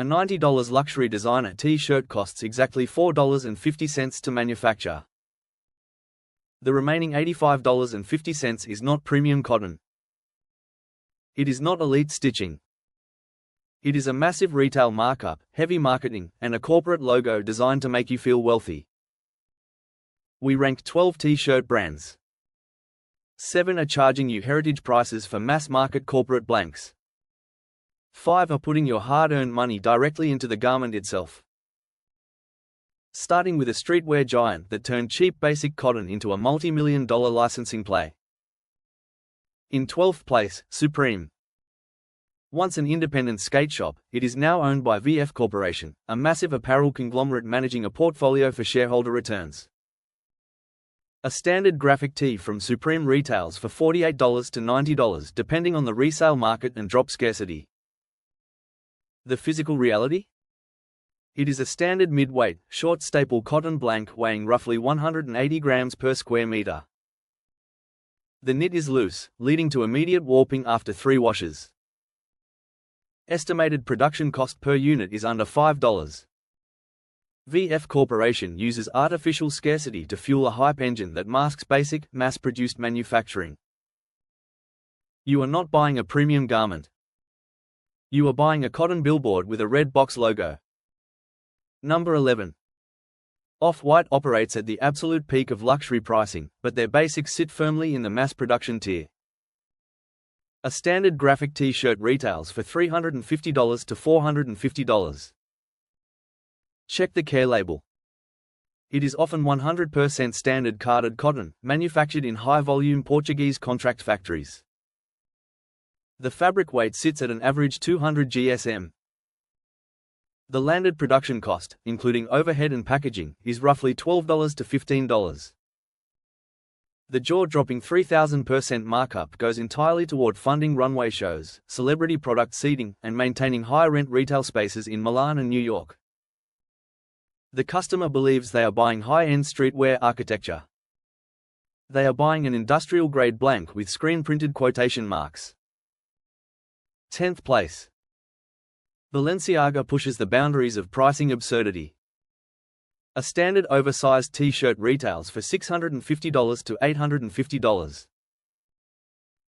A $90 luxury designer t-shirt costs exactly $4.50 to manufacture. The remaining $85.50 is not premium cotton. It is not elite stitching. It is a massive retail markup, heavy marketing, and a corporate logo designed to make you feel wealthy. We ranked 12 t-shirt brands. 7 are charging you heritage prices for mass-market corporate blanks. 5 are putting your hard-earned money directly into the garment itself. Starting with a streetwear giant that turned cheap basic cotton into a multi-million-dollar licensing play. In 12th place, Supreme. Once an independent skate shop, it is now owned by VF Corporation, a massive apparel conglomerate managing a portfolio for shareholder returns. A standard graphic tee from Supreme retails for $48 to $90 depending on the resale market and drop scarcity. The physical reality? It is a standard mid-weight, short staple cotton blank weighing roughly 180 grams per square meter. The knit is loose, leading to immediate warping after 3 washes. Estimated production cost per unit is under $5. VF Corporation uses artificial scarcity to fuel a hype engine that masks basic, mass-produced manufacturing. You are not buying a premium garment. You are buying a cotton billboard with a red box logo. Number 11. Off-White operates at the absolute peak of luxury pricing, but their basics sit firmly in the mass production tier. A standard graphic t-shirt retails for $350 to $450. Check the care label. It is often 100% standard carded cotton, manufactured in high-volume Portuguese contract factories. The fabric weight sits at an average 200 GSM. The landed production cost, including overhead and packaging, is roughly $12 to $15. The jaw-dropping 3,000% markup goes entirely toward funding runway shows, celebrity product seeding, and maintaining high-rent retail spaces in Milan and New York. The customer believes they are buying high-end streetwear architecture. They are buying an industrial-grade blank with screen-printed quotation marks. 10th place. Balenciaga pushes the boundaries of pricing absurdity. A standard oversized t-shirt retails for $650 to $850.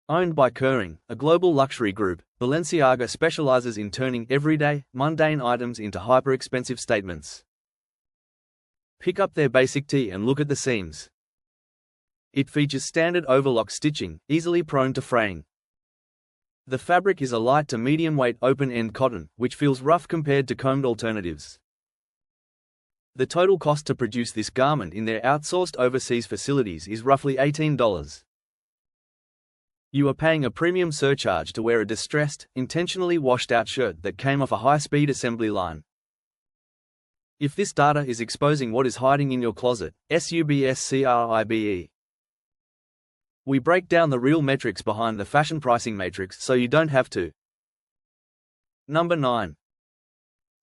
Owned by Kering, a global luxury group, Balenciaga specializes in turning everyday, mundane items into hyper-expensive statements. Pick up their basic tee and look at the seams. It features standard overlock stitching, easily prone to fraying. The fabric is a light to medium-weight open-end cotton, which feels rough compared to combed alternatives. The total cost to produce this garment in their outsourced overseas facilities is roughly $18. You are paying a premium surcharge to wear a distressed, intentionally washed-out shirt that came off a high-speed assembly line. If this data is exposing what is hiding in your closet, SUBSCRIBE. We break down the real metrics behind the fashion pricing matrix so you don't have to. Number 9.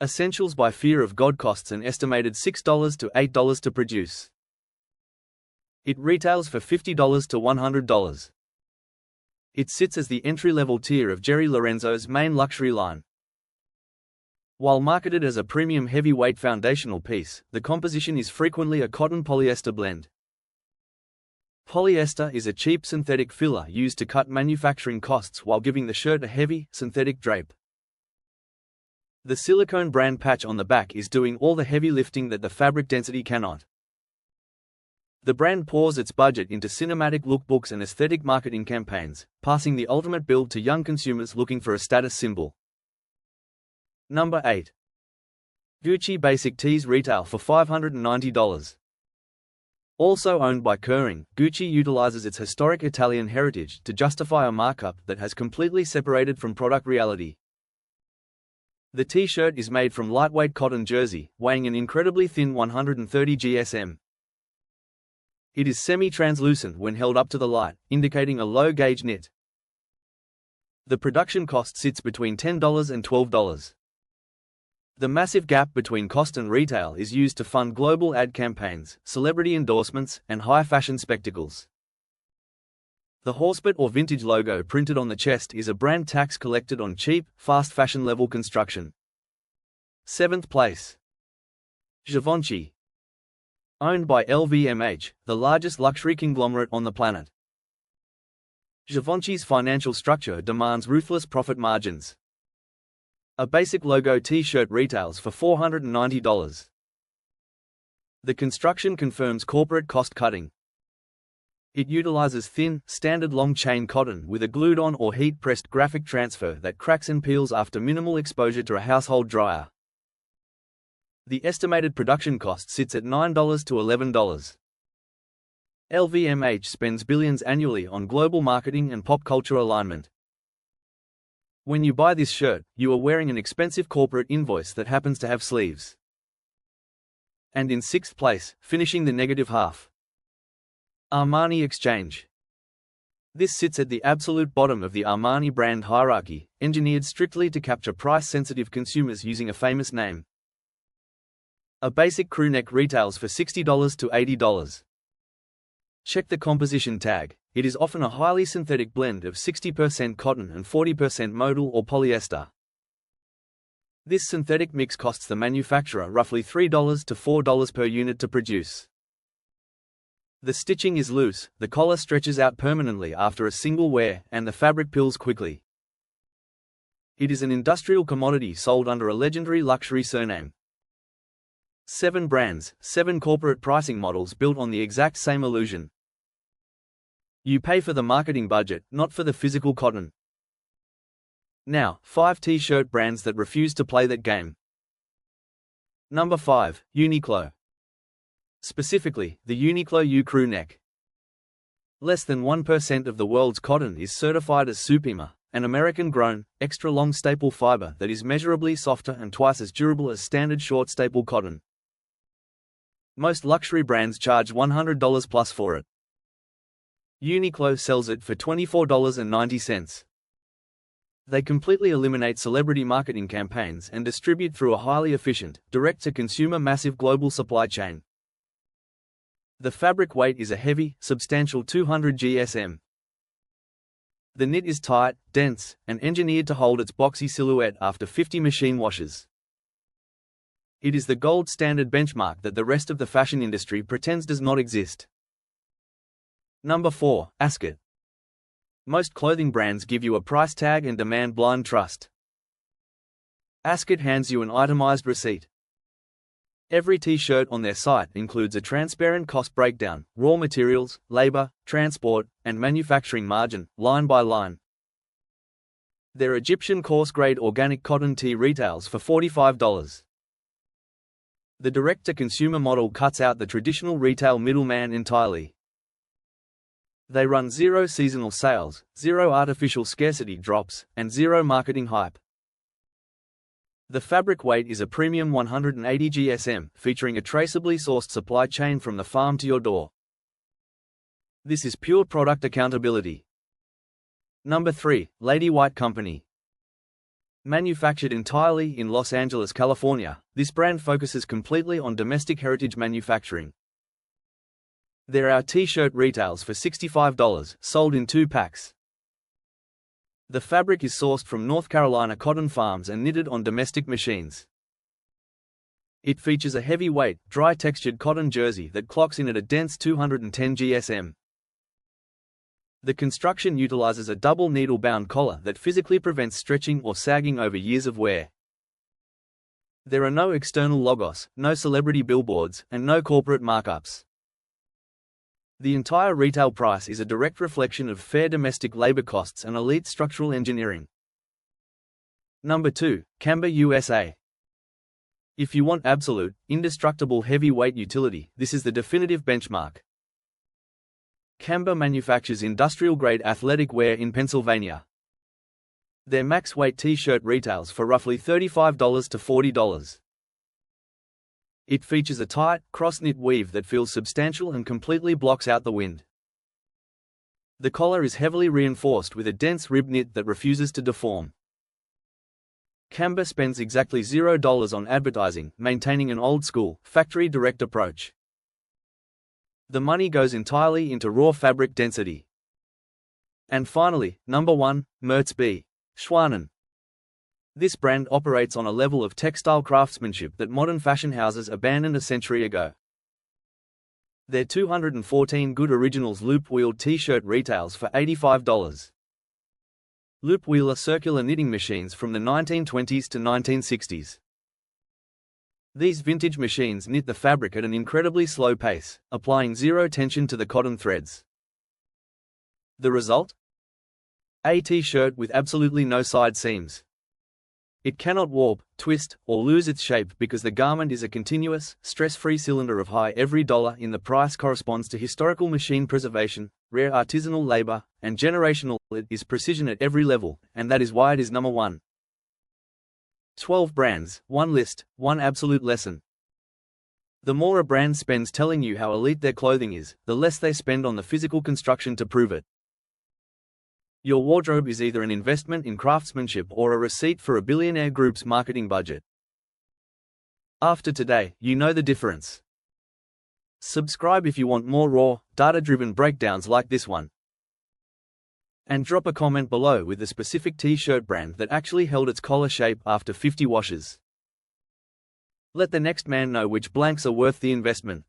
Essentials by Fear of God costs an estimated $6 to $8 to produce. It retails for $50 to $100. It sits as the entry-level tier of Jerry Lorenzo's main luxury line. While marketed as a premium heavyweight foundational piece, the composition is frequently a cotton-polyester blend. Polyester is a cheap synthetic filler used to cut manufacturing costs while giving the shirt a heavy, synthetic drape. The silicone brand patch on the back is doing all the heavy lifting that the fabric density cannot. The brand pours its budget into cinematic lookbooks and aesthetic marketing campaigns, passing the ultimate build to young consumers looking for a status symbol. Number 8. Gucci basic tees retail for $590. Also owned by Kering, Gucci utilizes its historic Italian heritage to justify a markup that has completely separated from product reality. The t-shirt is made from lightweight cotton jersey, weighing an incredibly thin 130 GSM. It is semi-translucent when held up to the light, indicating a low-gauge knit. The production cost sits between $10 and $12. The massive gap between cost and retail is used to fund global ad campaigns, celebrity endorsements, and high-fashion spectacles. The Horsebit or vintage logo printed on the chest is a brand tax collected on cheap, fast fashion level construction. 7th place. Givenchy. Owned by LVMH, the largest luxury conglomerate on the planet. Givenchy's financial structure demands ruthless profit margins. A basic logo t-shirt retails for $490. The construction confirms corporate cost-cutting. It utilizes thin, standard long-chain cotton with a glued-on or heat-pressed graphic transfer that cracks and peels after minimal exposure to a household dryer. The estimated production cost sits at $9 to $11. LVMH spends billions annually on global marketing and pop culture alignment. When you buy this shirt, you are wearing an expensive corporate invoice that happens to have sleeves. And in 6th place, finishing the negative half. Armani Exchange. This sits at the absolute bottom of the Armani brand hierarchy, engineered strictly to capture price-sensitive consumers using a famous name. A basic crew neck retails for $60 to $80. Check the composition tag. It is often a highly synthetic blend of 60% cotton and 40% modal or polyester. This synthetic mix costs the manufacturer roughly $3 to $4 per unit to produce. The stitching is loose, the collar stretches out permanently after a single wear, and the fabric peels quickly. It is an industrial commodity sold under a legendary luxury surname. 7 brands, 7 corporate pricing models built on the exact same illusion. You pay for the marketing budget, not for the physical cotton. Now, 5 t-shirt brands that refuse to play that game. Number 5, Uniqlo. Specifically, the Uniqlo U crew neck. Less than 1% of the world's cotton is certified as Supima, an American-grown, extra-long staple fiber that is measurably softer and twice as durable as standard short staple cotton. Most luxury brands charge $100 plus for it. Uniqlo sells it for $24.90. They completely eliminate celebrity marketing campaigns and distribute through a highly efficient, direct-to-consumer massive global supply chain. The fabric weight is a heavy, substantial 200 GSM. The knit is tight, dense, and engineered to hold its boxy silhouette after 50 machine washes. It is the gold standard benchmark that the rest of the fashion industry pretends does not exist. Number 4, Ascot. Most clothing brands give you a price tag and demand blind trust. Ascot hands you an itemized receipt. Every t-shirt on their site includes a transparent cost breakdown, raw materials, labor, transport, and manufacturing margin, line by line. Their Egyptian coarse-grade organic cotton tee retails for $45. The direct-to-consumer model cuts out the traditional retail middleman entirely. They run zero seasonal sales, zero artificial scarcity drops, and zero marketing hype. The fabric weight is a premium 180 GSM, featuring a traceably sourced supply chain from the farm to your door. This is pure product accountability. Number 3, Lady White Company. Manufactured entirely in Los Angeles, California, this brand focuses completely on domestic heritage manufacturing. There are t-shirt retails for $65, sold in 2 packs. The fabric is sourced from North Carolina cotton farms and knitted on domestic machines. It features a heavy-weight, dry-textured cotton jersey that clocks in at a dense 210 GSM. The construction utilizes a double needle-bound collar that physically prevents stretching or sagging over years of wear. There are no external logos, no celebrity billboards, and no corporate markups. The entire retail price is a direct reflection of fair domestic labor costs and elite structural engineering. Number 2, Camber USA. If you want absolute, indestructible heavyweight utility, this is the definitive benchmark. Camber manufactures industrial-grade athletic wear in Pennsylvania. Their max weight t-shirt retails for roughly $35 to $40. It features a tight, cross-knit weave that feels substantial and completely blocks out the wind. The collar is heavily reinforced with a dense rib knit that refuses to deform. Camber spends exactly $0 on advertising, maintaining an old-school, factory-direct approach. The money goes entirely into raw fabric density. And finally, number 1, Mertz B. Schwanen. This brand operates on a level of textile craftsmanship that modern fashion houses abandoned a century ago. Their 214 Good Originals loop wheeled t-shirt retails for $85. Loop wheel are circular knitting machines from the 1920s to 1960s. These vintage machines knit the fabric at an incredibly slow pace, applying zero tension to the cotton threads. The result? A t-shirt with absolutely no side seams. It cannot warp, twist, or lose its shape because the garment is a continuous, stress-free cylinder of high. Every dollar in the price corresponds to historical machine preservation, rare artisanal labor, and generational. It is precision at every level, and that is why it is number one. 12 brands, one list, one absolute lesson. The more a brand spends telling you how elite their clothing is, the less they spend on the physical construction to prove it. Your wardrobe is either an investment in craftsmanship or a receipt for a billionaire group's marketing budget. After today, you know the difference. Subscribe if you want more raw, data-driven breakdowns like this one. And drop a comment below with the specific t-shirt brand that actually held its collar shape after 50 washes. Let the next man know which blanks are worth the investment.